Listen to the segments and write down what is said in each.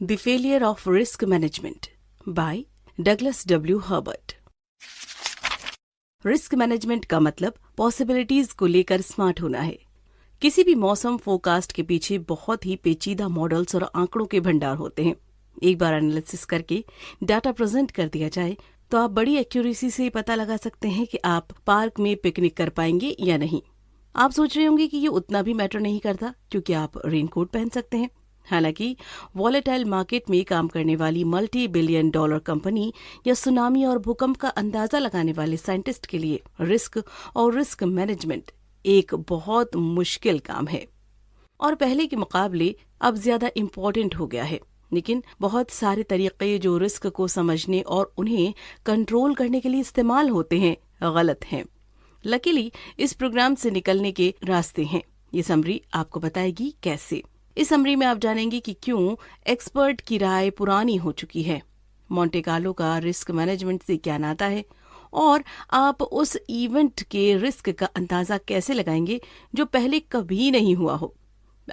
The failure of risk management by Douglas W Herbert. Risk management का मतलब possibilities को लेकर स्मार्ट होना है। किसी भी मौसम फोरकास्ट के पीछे बहुत ही पेचीदा मॉडल्स और आंकड़ों के भंडार होते हैं। एक बार एनालिसिस करके डाटा प्रेजेंट कर दिया जाए तो आप बड़ी एक्यूरेसी से पता लगा सकते हैं कि आप पार्क में पिकनिक कर पाएंगे या नहीं। आप सोच रहे होंगे कि ये उतना भी मैटर नहीं करता क्योंकि आप रेनकोट पहन सकते हैं। हालांकि वॉलेटाइल मार्केट में काम करने वाली मल्टी बिलियन डॉलर कंपनी या सुनामी और भूकंप का अंदाजा लगाने वाले साइंटिस्ट के लिए रिस्क और रिस्क मैनेजमेंट एक बहुत मुश्किल काम है और पहले के मुकाबले अब ज्यादा इम्पोर्टेंट हो गया है। लेकिन बहुत सारे तरीके जो रिस्क को समझने और उन्हें कंट्रोल करने के लिए इस्तेमाल होते हैं गलत हैं। लकीली इस प्रोग्राम से निकलने के रास्ते हैं। ये समरी आपको बताएगी कैसे। इस समरी में आप जानेंगे कि क्यों एक्सपर्ट की राय पुरानी हो चुकी है, मोंटे कार्लो का रिस्क मैनेजमेंट से क्या नाता है और आप उस इवेंट के रिस्क का अंदाजा कैसे लगाएंगे जो पहले कभी नहीं हुआ हो।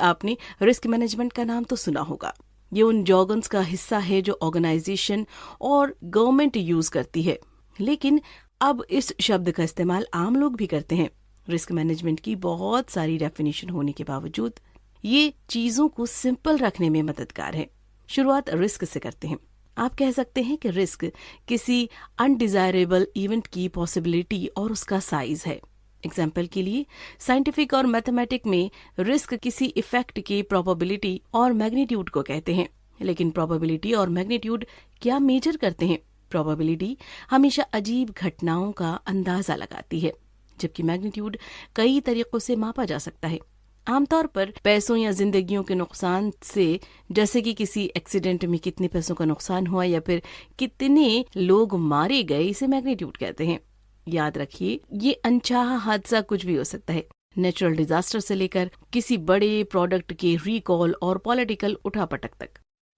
आपने रिस्क मैनेजमेंट का नाम तो सुना होगा। ये उन जॉर्गन्स का हिस्सा है जो ऑर्गेनाइजेशन और गवर्नमेंट यूज करती है, लेकिन अब इस शब्द का इस्तेमाल आम लोग भी करते हैं। रिस्क मैनेजमेंट की बहुत सारी डेफिनेशन होने के बावजूद ये चीजों को सिंपल रखने में मददगार है। शुरुआत रिस्क से करते हैं। आप कह सकते हैं कि रिस्क किसी अनडिजायरेबल इवेंट की पॉसिबिलिटी और उसका साइज है। एग्जाम्पल के लिए साइंटिफिक और मैथमेटिक में रिस्क किसी इफेक्ट की प्रोबेबिलिटी और मैग्नीट्यूड को कहते हैं। लेकिन प्रोबेबिलिटी और मैग्नीट्यूड क्या मेजर करते हैं? प्रोबेबिलिटी हमेशा अजीब घटनाओं का अंदाजा लगाती है, जबकि मैग्नीट्यूड कई तरीकों से मापा जा सकता है। आमतौर पर पैसों या जिंदगियों के नुकसान से, जैसे कि किसी एक्सीडेंट में कितने पैसों का नुकसान हुआ या फिर कितने लोग मारे गए, इसे मैग्नीट्यूड कहते हैं। याद रखिए, ये अनचाहा हादसा कुछ भी हो सकता है, नेचुरल डिजास्टर से लेकर किसी बड़े प्रोडक्ट के रिकॉल और पॉलिटिकल उठापटक तक।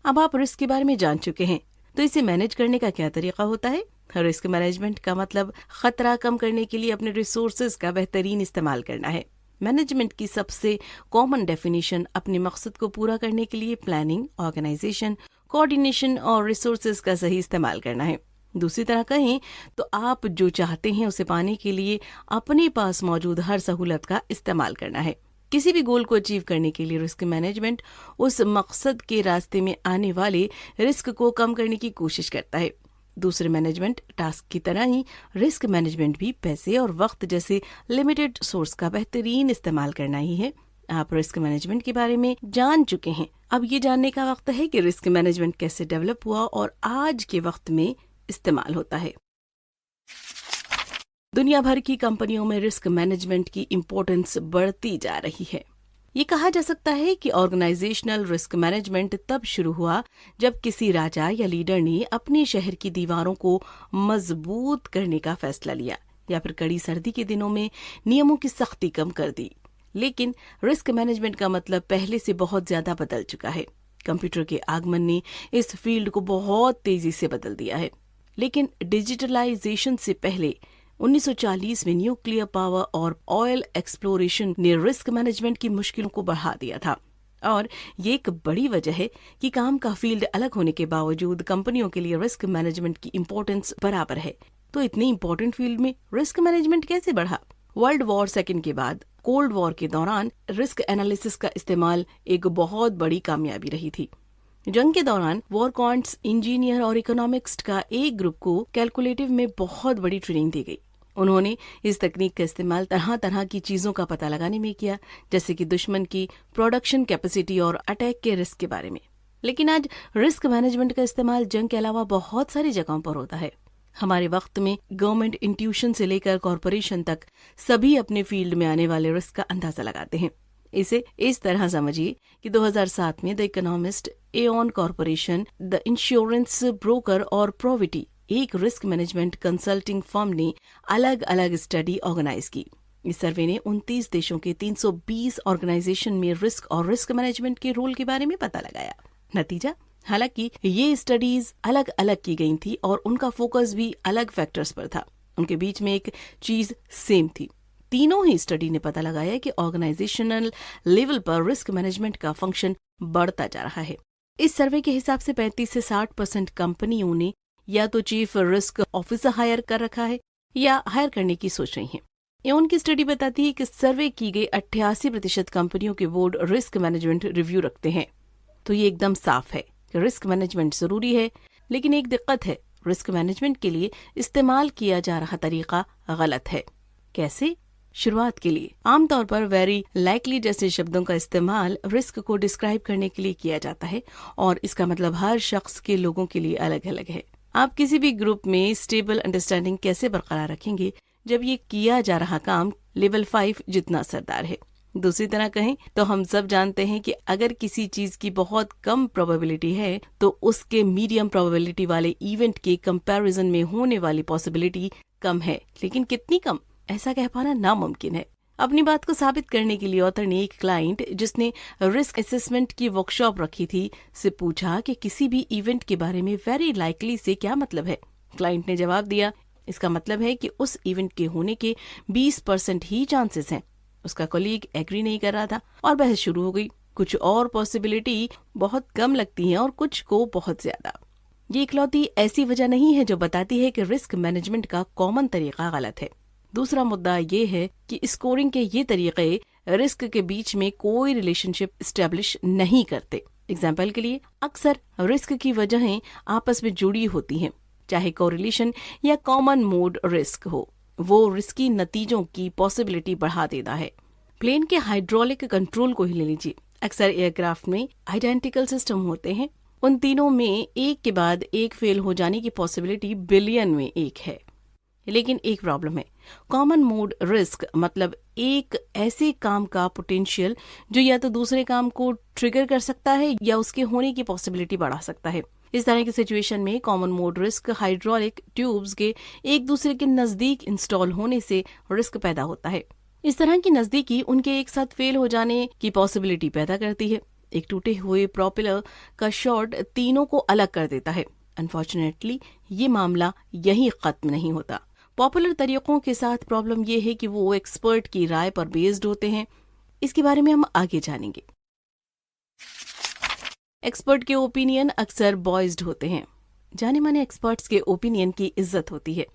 अब आप रिस्क के बारे में जान चुके हैं, तो इसे मैनेज करने का क्या तरीका होता है? रिस्क मैनेजमेंट का मतलब खतरा कम करने के लिए अपने रिसोर्सेज का बेहतरीन इस्तेमाल करना है। मैनेजमेंट की सबसे कॉमन डेफिनेशन अपने मकसद को पूरा करने के लिए प्लानिंग, ऑर्गेनाइजेशन, कोऑर्डिनेशन और रिसोर्सेज का सही इस्तेमाल करना है। दूसरी तरह कहें तो आप जो चाहते हैं उसे पाने के लिए अपने पास मौजूद हर सहूलत का इस्तेमाल करना है। किसी भी गोल को अचीव करने के लिए रिस्क मैनेजमेंट उस मकसद के रास्ते में आने वाले रिस्क को कम करने की कोशिश करता है। दूसरे मैनेजमेंट टास्क की तरह ही रिस्क मैनेजमेंट भी पैसे और वक्त जैसे लिमिटेड सोर्स का बेहतरीन इस्तेमाल करना ही है। आप रिस्क मैनेजमेंट के बारे में जान चुके हैं। अब ये जानने का वक्त है कि रिस्क मैनेजमेंट कैसे डेवलप हुआ और आज के वक्त में इस्तेमाल होता है। दुनिया भर की कंपनियों में रिस्क मैनेजमेंट की इम्पोर्टेंस बढ़ती जा रही है। ये कहा जा सकता है कि ऑर्गेनाइजेशनल रिस्क मैनेजमेंट तब शुरू हुआ जब किसी राजा या लीडर ने अपने शहर की दीवारों को मजबूत करने का फैसला लिया या फिर कड़ी सर्दी के दिनों में नियमों की सख्ती कम कर दी। लेकिन रिस्क मैनेजमेंट का मतलब पहले से बहुत ज्यादा बदल चुका है। कंप्यूटर के आगमन ने इस फील्ड को बहुत तेजी से बदल दिया है। लेकिन डिजिटलाइजेशन से पहले 1940 में न्यूक्लियर पावर और ऑयल एक्सप्लोरेशन ने रिस्क मैनेजमेंट की मुश्किलों को बढ़ा दिया था और ये एक बड़ी वजह है कि काम का फील्ड अलग होने के बावजूद कंपनियों के लिए रिस्क मैनेजमेंट की इम्पोर्टेंस बराबर है। तो इतनी इम्पोर्टेंट फील्ड में रिस्क मैनेजमेंट कैसे बढ़ा? वर्ल्ड वॉर सेकेंड के बाद कोल्ड वॉर के दौरान रिस्क एनालिसिस का इस्तेमाल एक बहुत बड़ी कामयाबी रही थी। जंग के दौरान वॉर कॉन्ट्स, इंजीनियर और इकोनॉमिक्स का एक ग्रुप को कैलकुलेटिव में बहुत बड़ी ट्रेनिंग दी गई। उन्होंने इस तकनीक का इस्तेमाल तरह तरह की चीजों का पता लगाने में किया, जैसे कि दुश्मन की प्रोडक्शन कैपेसिटी और अटैक के रिस्क के बारे में। लेकिन आज रिस्क मैनेजमेंट का इस्तेमाल जंग के अलावा बहुत सारी जगहों पर होता है। हमारे वक्त में गवर्नमेंट इंस्टीट्यूशन से लेकर कॉरपोरेशन तक सभी अपने फील्ड में आने वाले रिस्क का अंदाजा लगाते हैं। इसे इस तरह समझिए कि 2007 में the economist, Aon corporation, the insurance broker और प्रोविटी, एक रिस्क मैनेजमेंट कंसल्टिंग फर्म ने अलग अलग स्टडी ऑर्गेनाइज की। इस सर्वे ने 29 देशों के 320 ऑर्गेनाइजेशन में रिस्क और रिस्क मैनेजमेंट के रोल के बारे में पता लगाया। नतीजा, हालांकि ये स्टडीज अलग अलग की गई थी और उनका फोकस भी अलग फैक्टर्स पर था, उनके बीच में एक चीज सेम थी। तीनों ही स्टडी ने पता लगाया कि ऑर्गेनाइजेशनल लेवल पर रिस्क मैनेजमेंट का फंक्शन बढ़ता जा रहा है। इस सर्वे के हिसाब से 35 से 60% कंपनियों ने या तो चीफ रिस्क ऑफिसर हायर कर रखा है या हायर करने की सोच रही हैं। एवन की स्टडी बताती है कि सर्वे की गई 88% कंपनियों के बोर्ड रिस्क मैनेजमेंट रिव्यू रखते हैं। तो ये एकदम साफ है कि रिस्क मैनेजमेंट जरूरी है, लेकिन एक दिक्कत है, रिस्क मैनेजमेंट के लिए इस्तेमाल किया जा रहा तरीका गलत है। कैसे? शुरुआत के लिए आमतौर पर वेरी लाइकली जैसे शब्दों का इस्तेमाल रिस्क को डिस्क्राइब करने के लिए किया जाता है और इसका मतलब हर शख्स के लोगों के लिए अलग अलग है। आप किसी भी ग्रुप में स्टेबल अंडरस्टैंडिंग कैसे बरकरार रखेंगे जब ये किया जा रहा काम लेवल 5 जितना असरदार है? दूसरी तरह कहें तो हम सब जानते हैं कि अगर किसी चीज की बहुत कम प्रोबेबिलिटी है तो उसके मीडियम प्रोबेबिलिटी वाले इवेंट के कंपैरिजन में होने वाली पॉसिबिलिटी कम है, लेकिन कितनी कम, ऐसा कह पाना नामुमकिन है। अपनी बात को साबित करने के लिए ऑथर ने एक क्लाइंट जिसने रिस्क असेसमेंट की वर्कशॉप रखी थी से पूछा कि किसी भी इवेंट के बारे में वेरी लाइकली से क्या मतलब है। क्लाइंट ने जवाब दिया, इसका मतलब है कि उस इवेंट के होने के 20% ही चांसेस हैं। उसका कोलीग एग्री नहीं कर रहा था और बहस शुरू हो गई। कुछ और पॉसिबिलिटी बहुत कम लगती हैं और कुछ को बहुत ज्यादा। ये इकलौती ऐसी वजह नहीं है जो बताती है कि रिस्क मैनेजमेंट का कॉमन तरीका गलत है। दूसरा मुद्दा ये है कि स्कोरिंग के ये तरीके रिस्क के बीच में कोई रिलेशनशिप स्टैब्लिश नहीं करते। एग्जाम्पल के लिए अक्सर रिस्क की वजहें आपस में जुड़ी होती हैं, चाहे कोरिलेशन या कॉमन मोड रिस्क हो, वो रिस्की नतीजों की पॉसिबिलिटी बढ़ा देता है। प्लेन के हाइड्रोलिक कंट्रोल को ही ले लीजिए। अक्सर एयरक्राफ्ट में आइडेंटिकल सिस्टम होते हैं, उन तीनों में एक के बाद एक फेल हो जाने की पॉसिबिलिटी बिलियन में एक है। लेकिन एक प्रॉब्लम है, कॉमन मोड रिस्क मतलब एक ऐसे काम का पोटेंशियल जो या तो दूसरे काम को ट्रिगर कर सकता है या उसके होने की पॉसिबिलिटी बढ़ा सकता है। इस तरह की सिचुएशन में common mode risk hydraulic tubes के एक दूसरे के नजदीक इंस्टॉल होने से रिस्क पैदा होता है। इस तरह की नजदीकी उनके एक साथ फेल हो जाने की पॉसिबिलिटी पैदा करती है। एक टूटे हुए प्रोपेलर का शॉर्ट तीनों को अलग कर देता है। अनफॉर्चुनेटली ये मामला यहीं खत्म नहीं होता। पॉपुलर तरीकों के साथ प्रॉब्लम ये है कि वो एक्सपर्ट की राय पर बेस्ड होते हैं। इसके बारे में हम आगे जानेंगे। एक्सपर्ट के ओपिनियन अक्सर बॉयज्ड होते हैं। जाने माने एक्सपर्ट्स के ओपिनियन की इज्जत होती है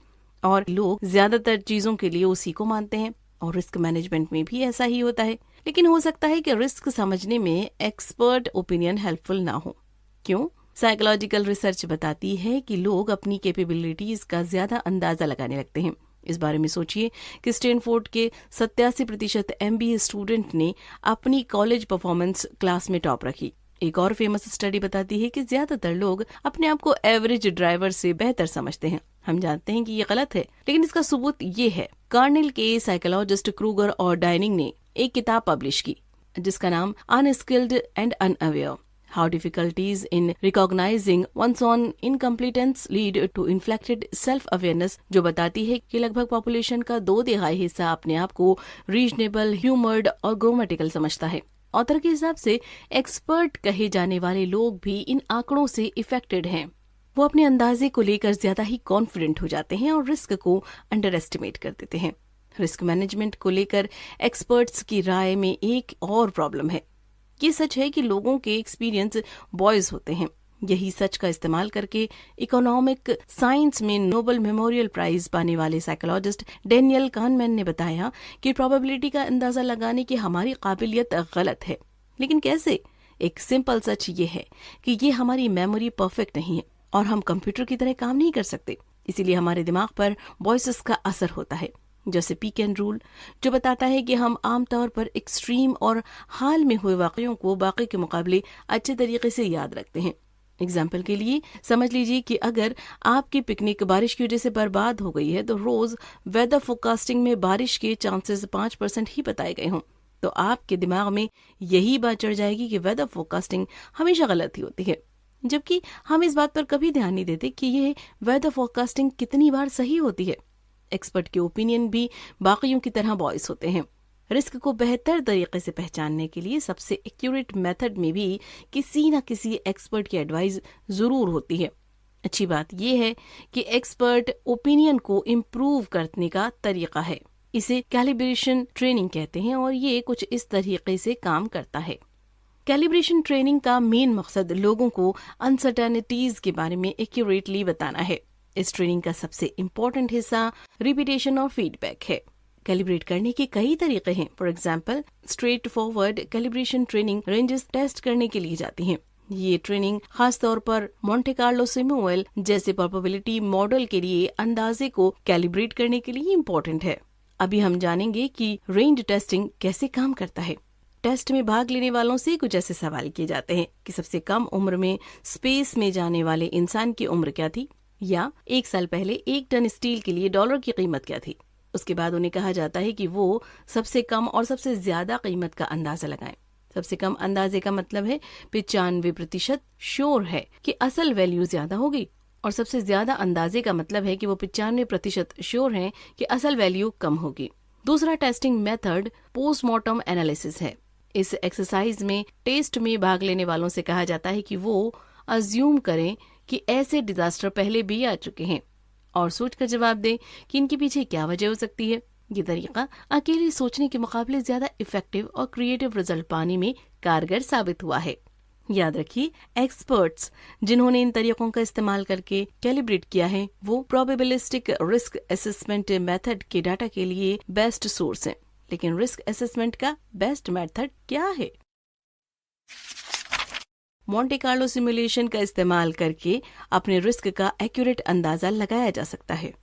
और लोग ज्यादातर चीजों के लिए उसी को मानते हैं और रिस्क मैनेजमेंट में भी ऐसा ही होता है। लेकिन हो सकता है कि रिस्क समझने में एक्सपर्ट ओपिनियन हेल्पफुल ना हो। क्यों? साइकोलॉजिकल रिसर्च बताती है कि लोग अपनी कैपेबिलिटीज का ज्यादा अंदाजा लगाने लगते हैं। इस बारे में सोचिए कि स्टैनफोर्ड के 87% MBA स्टूडेंट ने अपनी कॉलेज परफॉर्मेंस क्लास में टॉप रखी। एक और फेमस स्टडी बताती है कि ज्यादातर लोग अपने आप को एवरेज ड्राइवर से बेहतर समझते हैं। हम जानते हैं कि ये गलत है, लेकिन इसका सबूत ये है। कार्नेल के साइकोलॉजिस्ट क्रूगर और डाइनिंग ने एक किताब पब्लिश की जिसका नाम unskilled and unaware, how difficulties in recognizing ones own incompetence lead to inflected self awareness, जो बताती है कि लगभग पॉपुलेशन का 2/3 हिस्सा अपने आप को रीजनेबल, ह्यूमर्ड और ग्रामेटिकल समझता है। ऑथर के हिसाब से एक्सपर्ट कहे जाने वाले लोग भी इन आंकड़ों से इफेक्टेड हैं। वो अपने अंदाजे को लेकर ज्यादा ही कॉन्फिडेंट हो जाते हैं और रिस्क को अंडर एस्टिमेट कर देते हैं। रिस्क मैनेजमेंट को लेकर एक्सपर्ट्स की राय में एक और प्रॉब्लम है। ये सच है कि लोगों के एक्सपीरियंस बॉयज होते हैं। यही सच का इस्तेमाल करके इकोनॉमिक साइंस में नोबेल मेमोरियल प्राइज पाने वाले साइकोलॉजिस्ट डेनियल कानमैन ने बताया कि प्रोबेबिलिटी का अंदाजा लगाने की हमारी काबिलियत गलत है। लेकिन कैसे? एक सिंपल सच ये है कि ये हमारी मेमोरी परफेक्ट नहीं है और हम कंप्यूटर की तरह काम नहीं कर सकते। इसीलिए हमारे दिमाग पर वॉइसेस का असर होता है, जैसे पीक एंड रूल, जो बताता है कि हम आमतौर पर एक्सट्रीम और हाल में हुए वाकयों को बाकी के मुकाबले अच्छे तरीके से याद रखते हैं। एग्जाम्पल के लिए समझ लीजिए कि अगर आपकी पिकनिक बारिश की वजह से बर्बाद हो गई है तो रोज वेदर फोरकास्टिंग में बारिश के चांसेस 5% ही बताए गए हों, तो आपके दिमाग में यही बात चढ़ जाएगी कि वेदर फोरकास्टिंग हमेशा गलत ही होती है, जबकि हम इस बात पर कभी ध्यान नहीं देते कि ये वेदर फोरकास्टिंग कितनी बार सही होती है। एक्सपर्ट के ओपिनियन भी बाकियों की तरह वॉइस होते हैं। रिस्क को बेहतर तरीके से पहचानने के लिए सबसे एक्यूरेट मेथड में भी किसी न किसी एक्सपर्ट की एडवाइस जरूर होती है। अच्छी बात यह है कि एक्सपर्ट ओपिनियन को इम्प्रूव करने का तरीका है। इसे कैलिब्रेशन ट्रेनिंग कहते हैं और ये कुछ इस तरीके से काम करता है। कैलिब्रेशन ट्रेनिंग का मेन मकसद लोगों को अनसर्टेनिटीज के बारे में एक्यूरेटली बताना है। इस ट्रेनिंग का सबसे इम्पोर्टेंट हिस्सा रिपीटेशन और फीडबैक है। कैलिब्रेट करने के कई तरीके हैं। For example, straightforward calibration training ranges test करने के लिए जाती है। ये ट्रेनिंग खास तौर पर मोंटे कार्लो सिमुएल जैसे प्रोबेबिलिटी मॉडल के लिए अंदाजे को कैलिब्रेट करने के लिए इम्पोर्टेंट है। अभी हम जानेंगे कि रेंज टेस्टिंग कैसे काम करता है। टेस्ट में भाग लेने वालों से कुछ ऐसे सवाल किए जाते हैं कि सबसे कम उम्र में स्पेस में जाने वाले इंसान की उम्र क्या थी, या 1 साल पहले 1 टन स्टील के लिए डॉलर की कीमत क्या थी। उसके बाद उन्हें कहा जाता है कि वो सबसे कम और सबसे ज्यादा कीमत का अंदाजा लगाएं। सबसे कम अंदाजे का मतलब है 95% श्योर है कि असल वैल्यू ज्यादा होगी, और सबसे ज्यादा अंदाजे का मतलब है कि वो 95% श्योर है कि असल वैल्यू कम होगी। दूसरा टेस्टिंग मेथड पोस्टमार्टम एनालिसिस है। इस एक्सरसाइज में टेस्ट में भाग लेने वालों से कहा जाता है कि वो अज्यूम करें कि ऐसे डिजास्टर पहले भी आ चुके हैं और सोचकर जवाब दें कि इनके पीछे क्या वजह हो सकती है। ये तरीका अकेले सोचने के मुकाबले ज्यादा इफेक्टिव और क्रिएटिव रिजल्ट पाने में कारगर साबित हुआ है। याद रखिए, एक्सपर्ट्स जिन्होंने इन तरीकों का इस्तेमाल करके कैलिब्रेट किया है वो प्रोबेबिलिस्टिक रिस्क असेसमेंट मेथड के डाटा के लिए बेस्ट सोर्स हैं। लेकिन रिस्क असेसमेंट का बेस्ट मेथड क्या है? मोंटे कार्लो सिमुलेशन का इस्तेमाल करके अपने रिस्क का एक्यूरेट अंदाजा लगाया जा सकता है।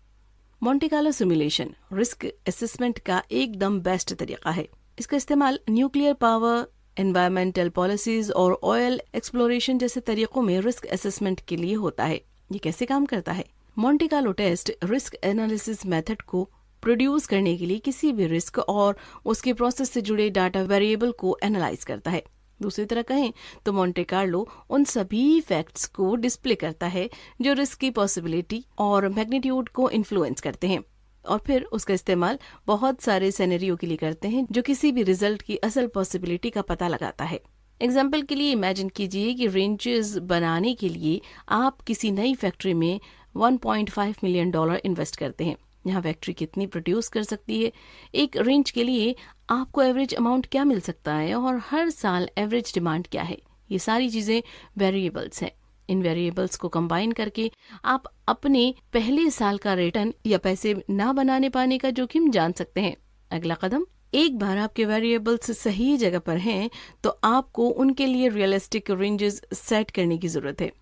Monte Carlo simulation risk assessment का एकदम बेस्ट तरीका है। इसका इस्तेमाल न्यूक्लियर पावर, एनवायरमेंटल पॉलिसीज और ऑयल एक्सप्लोरेशन जैसे तरीकों में रिस्क असेसमेंट के लिए होता है। ये कैसे काम करता है? Monte Carlo test risk analysis method को प्रोड्यूस करने के लिए किसी भी रिस्क और उसके प्रोसेस से जुड़े डाटा वेरिएबल को एनालाइज करता है। दूसरी तरह कहें तो मोंटे कार्लो उन सभी फैक्ट्स को डिस्प्ले करता है जो रिस्क की पॉसिबिलिटी और मैग्नीट्यूड को इन्फ्लुएंस करते हैं, और फिर उसका इस्तेमाल बहुत सारे सिनेरियो के लिए करते हैं जो किसी भी रिजल्ट की असल पॉसिबिलिटी का पता लगाता है। एग्जाम्पल के लिए इमेजिन कीजिए कि रेंजेस बनाने के लिए आप किसी नई फैक्ट्री में $1.5 मिलियन इन्वेस्ट करते हैं। यहाँ फैक्ट्री कितनी प्रोड्यूस कर सकती है, एक रेंज के लिए आपको एवरेज अमाउंट क्या मिल सकता है, और हर साल एवरेज डिमांड क्या है। ये सारी चीजें वेरिएबल्स हैं। इन वेरिएबल्स को कंबाइन करके आप अपने पहले साल का रिटर्न या पैसे ना बनाने पाने का जोखिम जान सकते हैं। अगला कदम, एक बार आपके वेरिएबल्स सही जगह पर हैं तो आपको उनके लिए रियलिस्टिक रेंजेस सेट करने की जरूरत है।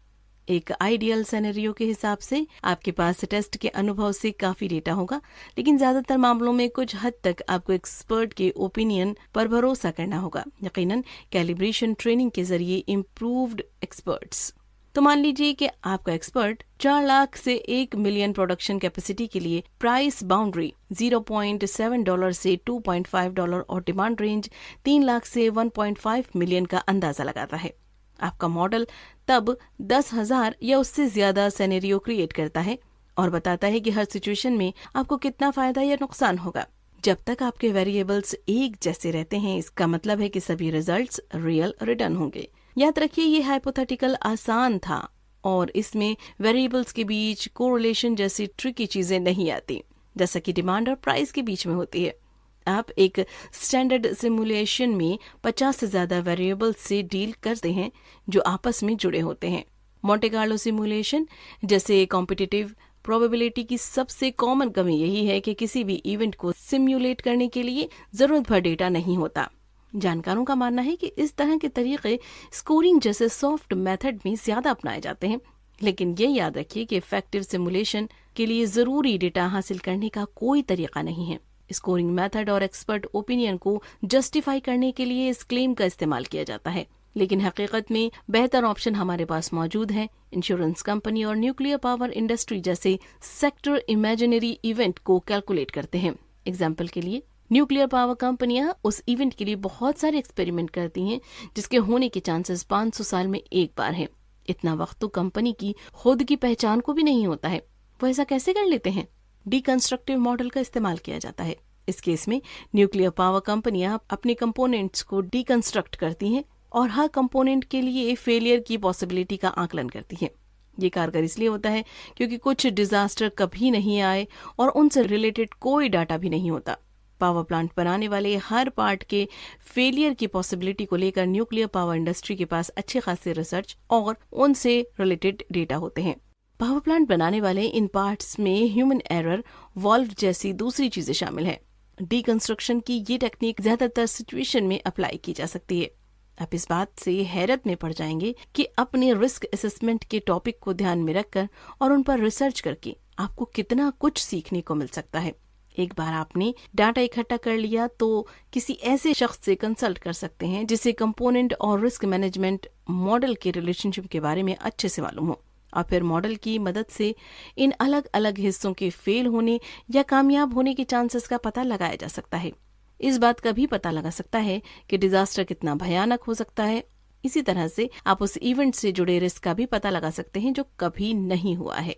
एक आइडियल सिनेरियो के हिसाब से आपके पास टेस्ट के अनुभव से काफी डेटा होगा, लेकिन ज्यादातर मामलों में कुछ हद तक आपको एक्सपर्ट के ओपिनियन पर भरोसा करना होगा, यकीनन कैलिब्रेशन ट्रेनिंग के जरिए इम्प्रूव्ड एक्सपर्ट्स। तो मान लीजिए कि आपका एक्सपर्ट 4 लाख से 1 मिलियन प्रोडक्शन कैपेसिटी के लिए प्राइस बाउंड्री $0.7 से $2.5 और डिमांड रेंज 3 लाख से 1.5 मिलियन का अंदाजा लगाता है। आपका मॉडल तब 10,000 या उससे ज्यादा सिनेरियो क्रिएट करता है और बताता है कि हर सिचुएशन में आपको कितना फायदा या नुकसान होगा। जब तक आपके वेरिएबल्स एक जैसे रहते हैं, इसका मतलब है कि सभी रिजल्ट्स रियल रिटर्न होंगे। याद रखिए, ये हाइपोथेटिकल आसान था और इसमें वेरिएबल्स के बीच कोरिलेशन जैसी ट्रिकी चीजें नहीं आती, जैसा कि डिमांड और प्राइस के बीच में होती है। आप एक स्टैंडर्ड सिमुलेशन में 50 से ज्यादा वेरिएबल्स से डील करते हैं जो आपस में जुड़े होते हैं। मोंटे कार्लो सिमुलेशन जैसे कॉम्पिटिटिव प्रोबेबिलिटी की सबसे कॉमन कमी यही है कि किसी भी इवेंट को सिम्युलेट करने के लिए जरूरत भर डेटा नहीं होता। जानकारों का मानना है कि इस तरह के तरीके स्कोरिंग जैसे सॉफ्ट मेथड में ज्यादा अपनाए जाते हैं, लेकिन ये याद रखिए कि इफेक्टिव सिमुलेशन के लिए जरूरी डेटा हासिल करने का कोई तरीका नहीं है। स्कोरिंग मेथड और एक्सपर्ट ओपिनियन को जस्टिफाई करने के लिए इस क्लेम का इस्तेमाल किया जाता है, लेकिन हकीकत में बेहतर ऑप्शन हमारे पास मौजूद है। इंश्योरेंस कंपनी और न्यूक्लियर पावर इंडस्ट्री जैसे सेक्टर इमेजिनरी इवेंट को कैलकुलेट करते हैं। एग्जाम्पल के लिए, न्यूक्लियर पावर कंपनियां उस इवेंट के लिए बहुत सारे एक्सपेरिमेंट करती हैं जिसके होने के चांसेस 500 साल में एक बार हैं। इतना वक्त तो कंपनी की खुद की पहचान को भी नहीं होता है। वो ऐसा कैसे कर लेते हैं? डिकंस्ट्रक्टिव मॉडल का इस्तेमाल किया जाता है। इस केस में न्यूक्लियर पावर कंपनियां अपने कंपोनेंट्स को डिकंस्ट्रक्ट करती हैं और हर कंपोनेंट के लिए फेलियर की पॉसिबिलिटी का आकलन करती हैं। ये कारगर इसलिए होता है क्योंकि कुछ डिजास्टर कभी नहीं आए और उनसे रिलेटेड कोई डाटा भी नहीं होता। पावर प्लांट बनाने वाले हर पार्ट के फेलियर की पॉसिबिलिटी को लेकर न्यूक्लियर पावर इंडस्ट्री के पास अच्छे खासे रिसर्च और उनसे रिलेटेड डेटा होते हैं। पावर प्लांट बनाने वाले इन पार्ट्स में ह्यूमन एरर, वॉल्व जैसी दूसरी चीजें शामिल हैं। डीकंस्ट्रक्शन की ये टेक्निक ज्यादातर सिचुएशन में अप्लाई की जा सकती है। आप इस बात से हैरत में पड़ जाएंगे कि अपने रिस्क असेसमेंट के टॉपिक को ध्यान में रखकर और उन पर रिसर्च करके आपको कितना कुछ सीखने को मिल सकता है। एक बार आपने डाटा इकट्ठा कर लिया तो किसी ऐसे शख्स से कंसल्ट कर सकते हैं जिसे कंपोनेंट और रिस्क मैनेजमेंट मॉडल के रिलेशनशिप के बारे में अच्छे से मालूम हो, और फिर मॉडल की मदद से इन अलग अलग हिस्सों के फेल होने या कामयाब होने के चांसेस का पता लगाया जा सकता है। इस बात का भी पता लगा सकता है कि डिजास्टर कितना भयानक हो सकता है। इसी तरह से आप उस इवेंट से जुड़े रिस्क का भी पता लगा सकते हैं जो कभी नहीं हुआ है।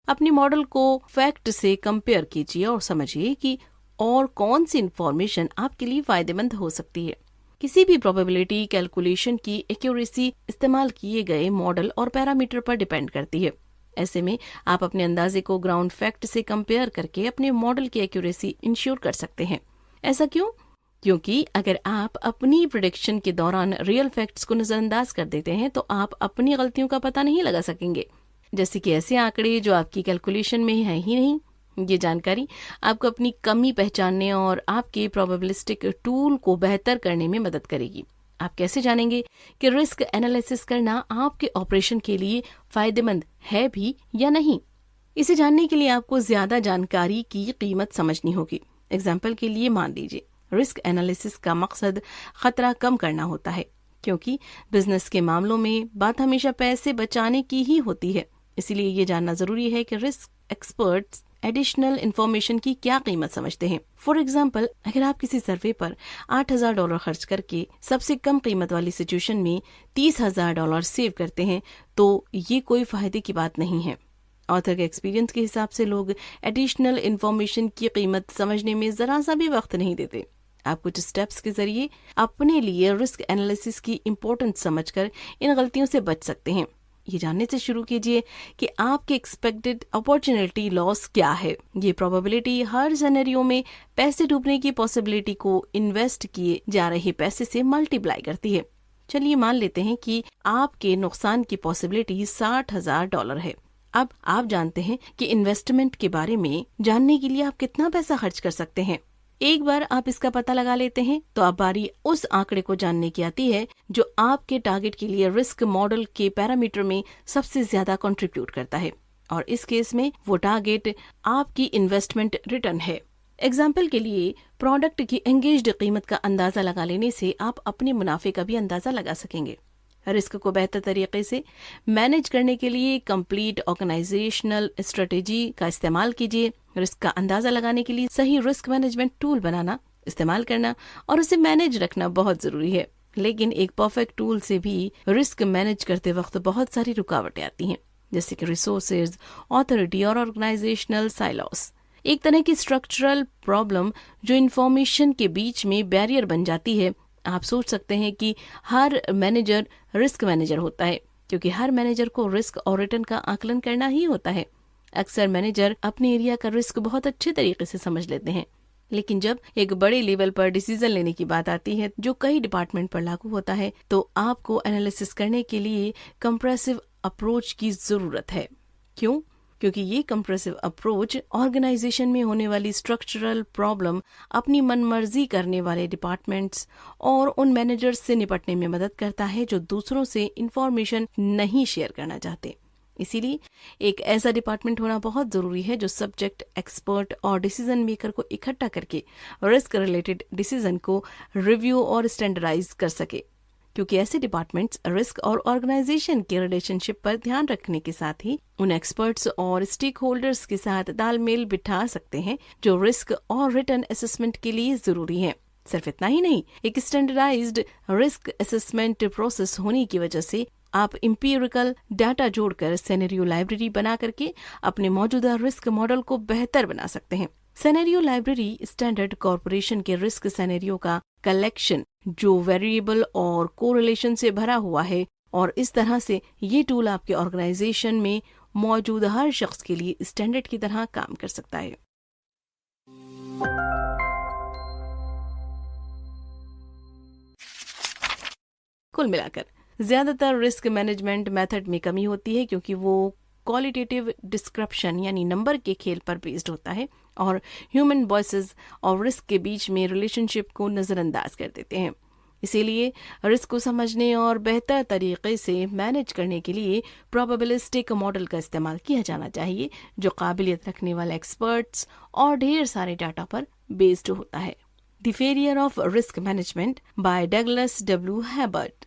अपने मॉडल को फैक्ट से कंपेयर कीजिए और समझिए कि और कौन सी इंफॉर्मेशन आपके लिए फायदेमंद हो सकती है। किसी भी प्रोबेबिलिटी कैलकुलेशन की एक्यूरेसी इस्तेमाल किए गए मॉडल और पैरामीटर पर डिपेंड करती है। ऐसे में आप अपने अंदाजे को ग्राउंड फैक्ट से कंपेयर करके अपने मॉडल की एक्यूरेसी इंश्योर कर सकते हैं। ऐसा क्यों? क्योंकि अगर आप अपनी प्रेडिक्शन के दौरान रियल फैक्ट्स को नजरअंदाज कर देते हैं तो आप अपनी गलतियों का पता नहीं लगा सकेंगे, जैसे कि ऐसे आंकड़े जो आपकी कैलकुलेशन में है ही नहीं। ये जानकारी आपको अपनी कमी पहचानने और आपके प्रोबेबिलिस्टिक टूल को बेहतर करने में मदद करेगी। आप कैसे जानेंगे कि रिस्क एनालिसिस करना आपके ऑपरेशन के लिए फायदेमंद है भी या नहीं? इसे जानने के लिए आपको ज्यादा जानकारी की कीमत समझनी होगी। एग्जाम्पल के लिए मान लीजिए रिस्क एनालिसिस का मकसद खतरा कम करना होता है, क्योंकि बिजनेस के मामलों में बात हमेशा पैसे बचाने की ही होती है। इसीलिए ये जानना जरूरी है कि रिस्क एक्सपर्ट्स एडिशनल इन्फॉर्मेशन की क्या कीमत समझते हैं। फॉर एग्जाम्पल, अगर आप किसी सर्वे पर $8,000 खर्च करके सबसे कम कीमत वाली सिचुएशन में $30,000 सेव करते हैं तो ये कोई फायदे की बात नहीं है। ऑथर के एक्सपीरियंस के हिसाब से लोग एडिशनल इन्फॉर्मेशन की कीमत समझने में जरा सा भी वक्त नहीं देते। आप कुछ स्टेप्स के जरिए अपने लिए रिस्क एनालिसिस की इम्पोर्टेंस समझकर इन गलतियों से बच सकते हैं। ये जानने से शुरू कीजिए कि आपके एक्सपेक्टेड अपॉर्चुनिटी लॉस क्या है। ये प्रोबेबिलिटी हर सिनेरियो में पैसे डूबने की पॉसिबिलिटी को इन्वेस्ट किए जा रहे पैसे से मल्टीप्लाई करती है। चलिए मान लेते हैं कि आपके नुकसान की पॉसिबिलिटी $60,000 है। अब आप जानते हैं कि इन्वेस्टमेंट के बारे में जानने के लिए आप कितना पैसा खर्च कर सकते हैं। एक बार आप इसका पता लगा लेते हैं तो अब बारी उस आंकड़े को जानने की आती है जो आपके टारगेट के लिए रिस्क मॉडल के पैरामीटर में सबसे ज्यादा कंट्रीब्यूट करता है, और इस केस में वो टारगेट आपकी इन्वेस्टमेंट रिटर्न है। एग्जाम्पल के लिए प्रोडक्ट की एंगेज्ड कीमत का अंदाजा लगा लेने से आप अपने मुनाफे का भी अंदाजा लगा सकेंगे। रिस्क को बेहतर तरीके से मैनेज करने के लिए कंप्लीट ऑर्गेनाइजेशनल स्ट्रेटेजी का इस्तेमाल कीजिए। रिस्क का अंदाजा लगाने के लिए सही रिस्क मैनेजमेंट टूल बनाना, इस्तेमाल करना और उसे मैनेज रखना बहुत जरूरी है। लेकिन एक परफेक्ट टूल से भी रिस्क मैनेज करते वक्त बहुत सारी रुकावटें आती हैं, जैसे कि रिसोर्सेज, ऑथोरिटी और ऑर्गेनाइजेशनल साइलॉस। एक तरह की स्ट्रक्चरल प्रॉब्लम जो इंफॉर्मेशन के बीच में बैरियर बन जाती है। आप सोच सकते हैं कि हर मैनेजर रिस्क मैनेजर होता है, क्योंकि हर मैनेजर को रिस्क और रिटर्न का आकलन करना ही होता है। अक्सर मैनेजर अपने एरिया का रिस्क बहुत अच्छे तरीके से समझ लेते हैं, लेकिन जब एक बड़े लेवल पर डिसीजन लेने की बात आती है जो कई डिपार्टमेंट पर लागू होता है, तो आपको एनालिसिस करने के लिए कंप्रेसिव अप्रोच की जरूरत है। क्यों? क्योंकि ये कंप्रेसिव अप्रोच ऑर्गेनाइजेशन में होने वाली स्ट्रक्चरल प्रॉब्लम अपनी मनमर्जी करने वाले डिपार्टमेंट्स और उन मैनेजर्स से निपटने में मदद करता है जो दूसरों से इंफॉर्मेशन नहीं शेयर करना चाहते। इसीलिए एक ऐसा डिपार्टमेंट होना बहुत जरूरी है जो सब्जेक्ट एक्सपर्ट और डिसीजन मेकर को इकट्ठा करके रिस्क रिलेटेड डिसीजन को रिव्यू और स्टैंडर्डाइज कर सके, क्योंकि ऐसे डिपार्टमेंट्स रिस्क और ऑर्गेनाइजेशन के रिलेशनशिप पर ध्यान रखने के साथ ही उन एक्सपर्ट्स और स्टेक होल्डर्स के साथ तालमेल बिठा सकते हैं जो रिस्क और रिटर्न असेसमेंट के लिए जरूरी है। सिर्फ इतना ही नहीं, एक स्टैंडर्डाइज्ड रिस्क असेसमेंट प्रोसेस होने की वजह से आप इंपीरिकल डाटा जोड़कर सिनेरियो लाइब्रेरी बना करके अपने मौजूदा रिस्क मॉडल को बेहतर बना सकते हैं। सिनेरियो लाइब्रेरी स्टैंडर्ड कॉर्पोरेशन के रिस्क सिनेरियो का कलेक्शन जो वेरिएबल और कोरिलेशन से भरा हुआ है, और इस तरह से ये टूल आपके ऑर्गेनाइजेशन में मौजूद हर शख्स के लिए स्टैंडर्ड की तरह काम कर सकता है। कुल मिलाकर ज्यादातर रिस्क मैनेजमेंट मेथड में कमी होती है क्योंकि वो क्वालिटेटिव डिस्क्रिप्शन यानी नंबर के खेल पर बेस्ड होता है और ह्यूमन वॉइसेस और रिस्क के बीच में रिलेशनशिप को नज़रअंदाज कर देते हैं। इसीलिए रिस्क को समझने और बेहतर तरीके से मैनेज करने के लिए प्रोबेबिलिस्टिक मॉडल का इस्तेमाल किया जाना चाहिए जो काबिलियत रखने वाले एक्सपर्ट्स और ढेर सारे डाटा पर बेस्ड होता है। The failure of risk management by Douglas W Herbert.